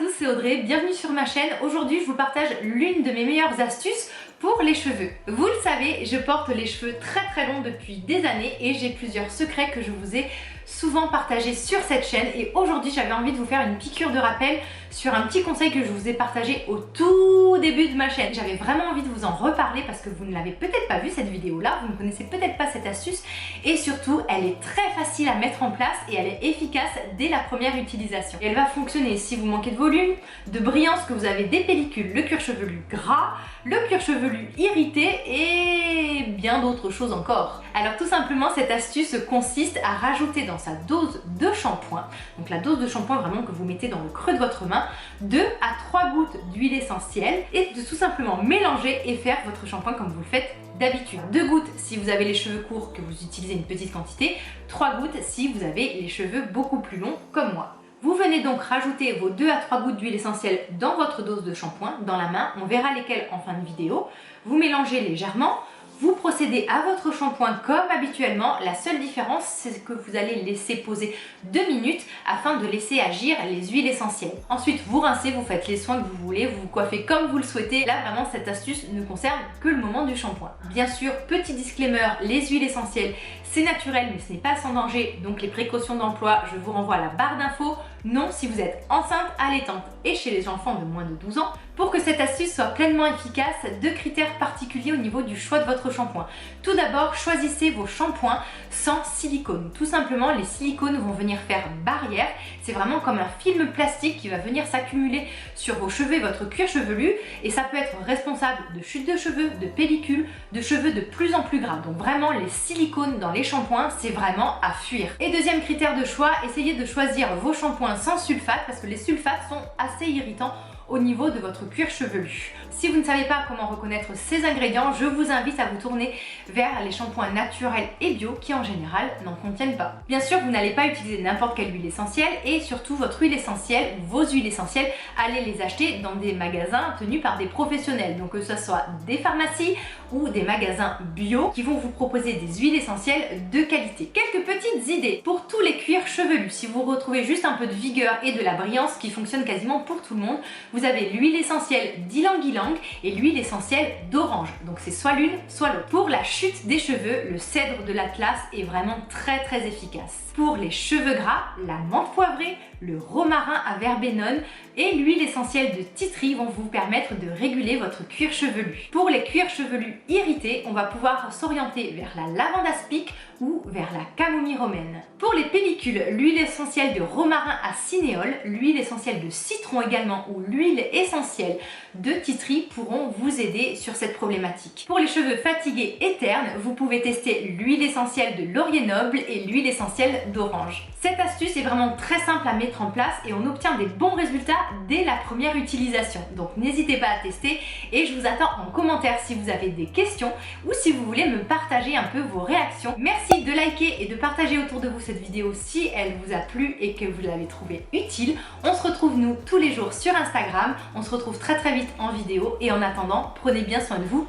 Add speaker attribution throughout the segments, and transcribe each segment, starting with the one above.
Speaker 1: tous, c'est Audrey, bienvenue sur ma chaîne. Aujourd'hui, je vous partage l'une de mes meilleures astuces pour les cheveux. Vous le savez, je porte les cheveux très longs depuis des années et j'ai plusieurs secrets que je vous ai souvent partagés sur cette chaîne. Et aujourd'hui, j'avais envie de vous faire une piqûre de rappel sur un petit conseil que je vous ai partagé au tout début de ma chaîne. J'avais vraiment envie de vous en reparler parce que vous ne l'avez peut-être pas vu cette vidéo-là, vous ne connaissez peut-être pas cette astuce et surtout, elle est très facile à mettre en place et elle est efficace dès la première utilisation. Et elle va fonctionner si vous manquez de volume, de brillance, que vous avez des pellicules, le cuir chevelu gras, le cuir chevelu irrité et bien d'autres choses encore. Alors tout simplement, cette astuce consiste à rajouter dans sa dose de shampoing, donc la dose de shampoing vraiment que vous mettez dans le creux de votre main, 2 à 3 gouttes d'huile essentielle et de tout simplement mélanger et faire votre shampoing comme vous le faites d'habitude. 2 gouttes si vous avez les cheveux courts, que vous utilisez une petite quantité, 3 gouttes si vous avez les cheveux beaucoup plus longs comme moi. Vous venez donc rajouter vos 2 à 3 gouttes d'huile essentielle dans votre dose de shampoing, dans la main, on verra lesquelles en fin de vidéo. Vous mélangez légèrement, vous procédez à votre shampoing comme habituellement. La seule différence, c'est que vous allez laisser poser 2 minutes afin de laisser agir les huiles essentielles. Ensuite, vous rincez, vous faites les soins que vous voulez, vous vous coiffez comme vous le souhaitez. Là, vraiment, cette astuce ne concerne que le moment du shampoing. Bien sûr, petit disclaimer, les huiles essentielles, c'est naturel, mais ce n'est pas sans danger. Donc, les précautions d'emploi, je vous renvoie à la barre d'infos. Non, si vous êtes enceinte, allaitante et chez les enfants de moins de 12 ans. Pour que cette astuce soit pleinement efficace, 2 critères particuliers au niveau du choix de votre shampoing. Tout d'abord, choisissez vos shampoings sans silicone. Tout simplement, les silicones vont venir faire barrière. C'est vraiment comme un film plastique qui va venir s'accumuler sur vos cheveux et votre cuir chevelu. Et ça peut être responsable de chute de cheveux, de pellicules, de cheveux de plus en plus gras. Donc vraiment, les silicones dans les shampoings, c'est vraiment à fuir. Et deuxième critère de choix, essayez de choisir vos shampoings sans sulfate parce que les sulfates sont assez irritants au niveau de votre cuir chevelu. Si vous ne savez pas comment reconnaître ces ingrédients, je vous invite à vous tourner vers les shampoings naturels et bio qui en général n'en contiennent pas. Bien sûr, vous n'allez pas utiliser n'importe quelle huile essentielle et surtout votre huile essentielle, vos huiles essentielles, allez les acheter dans des magasins tenus par des professionnels. Donc que ce soit des pharmacies ou des magasins bio qui vont vous proposer des huiles essentielles de qualité. Quelques petites idées pour tous les cuirs chevelus. Si vous retrouvez juste un peu de vigueur et de la brillance qui fonctionne quasiment pour tout le monde, vous avez l'huile essentielle d'ylang-ylang et l'huile essentielle d'orange. Donc c'est soit l'une, soit l'autre. Pour la chute des cheveux, le cèdre de l'Atlas est vraiment très efficace. Pour les cheveux gras, la menthe poivrée, le romarin à verbenone et l'huile essentielle de tea tree vont vous permettre de réguler votre cuir chevelu. Pour les cuirs chevelus irrités, on va pouvoir s'orienter vers la lavande aspic ou vers la camomille romaine. Pour les pellicules, l'huile essentielle de romarin à cinéole, l'huile essentielle de citron également ou l'huile essentielle de tea tree pourront vous aider sur cette problématique. Pour les cheveux fatigués et ternes, vous pouvez tester l'huile essentielle de laurier noble et l'huile essentielle d'orange. Cette astuce est vraiment très simple à mettre en place et on obtient des bons résultats dès la première utilisation. Donc n'hésitez pas à tester et je vous attends en commentaire si vous avez des questions ou si vous voulez me partager un peu vos réactions. Merci de liker et de partager autour de vous cette vidéo si elle vous a plu et que vous l'avez trouvée utile. On se retrouve nous tous les jours sur Instagram. On se retrouve très vite en vidéo et en attendant, prenez bien soin de vous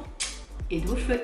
Speaker 1: et de vos cheveux.